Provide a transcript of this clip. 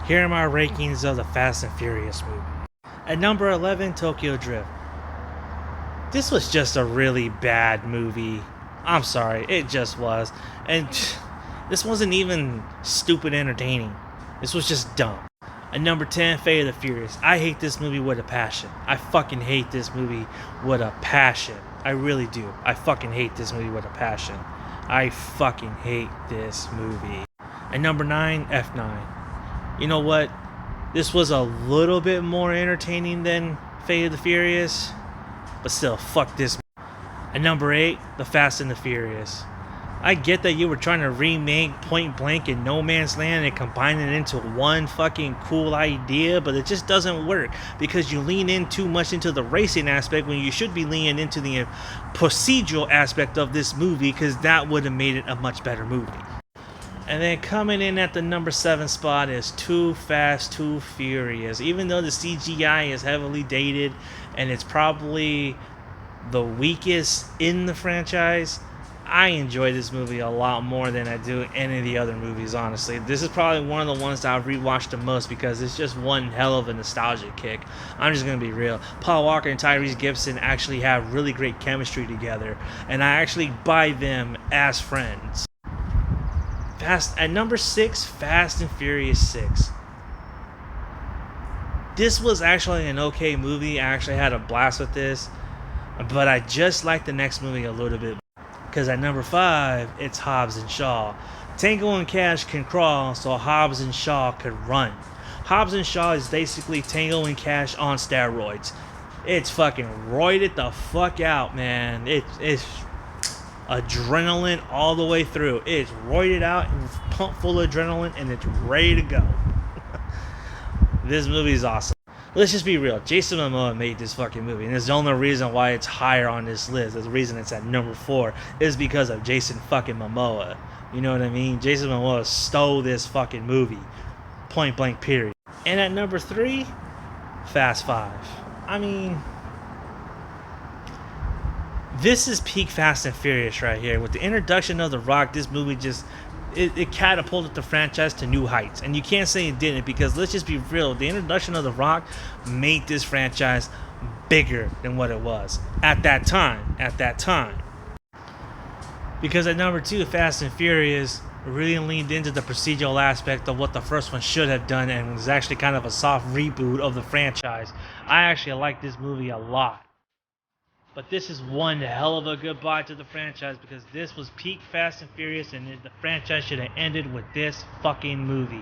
Here are my rankings of the Fast and Furious movie. At number 11, Tokyo Drift. This was just a really bad movie. I'm sorry, it just was. And this wasn't even stupid entertaining. This was just dumb. At number 10, Fate of the Furious. I hate this movie with a passion. I fucking hate this movie with a passion. I really do. I fucking hate this movie with a passion. I fucking hate this movie. At number 9, F9. You know what? This was a little bit more entertaining than Fate of the Furious, but still, fuck this. At number 8, The Fast and the Furious. I get that you were trying to remake Point Blank in No Man's Land and combine it into one fucking cool idea, but it just doesn't work because you lean in too much into the racing aspect when you should be leaning into the procedural aspect of this movie, because that would have made it a much better movie. And then coming in at the number 7 spot is Too Fast, Too Furious. Even though the CGI is heavily dated and it's probably the weakest in the franchise, I enjoy this movie a lot more than I do any of the other movies, honestly. This is probably one of the ones that I've rewatched the most because it's just one hell of a nostalgia kick. I'm just going to be real. Paul Walker and Tyrese Gibson actually have really great chemistry together, and I actually buy them as friends. At number 6, Fast and Furious 6. This was actually an okay movie. I actually had a blast with this, but I just like the next movie a little bit. Because at number 5, it's Hobbs and Shaw. Tango and Cash can crawl, so Hobbs and Shaw could run. Hobbs and Shaw is basically Tango and Cash on steroids. It's fucking roided the fuck out, man. It's adrenaline all the way through. It's roided out and pumped full of adrenaline, and it's ready to go. This movie is awesome. Let's just be real. Jason Momoa made this fucking movie, and it's the only reason why it's higher on this list. The reason it's at number 4 is because of Jason fucking Momoa. You know what I mean? Jason Momoa stole this fucking movie. Point blank, period. And at number 3, Fast 5. I mean, this is peak Fast and Furious right here. With the introduction of The Rock, this movie just it catapulted the franchise to new heights. And you can't say it didn't, because let's just be real, the introduction of The Rock made this franchise bigger than what it was at that time. Because at number 2, Fast and Furious really leaned into the procedural aspect of what the first one should have done, and was actually kind of a soft reboot of the franchise. I actually like this movie a lot. But this is one hell of a goodbye to the franchise, because this was peak Fast and Furious, and the franchise should have ended with this fucking movie.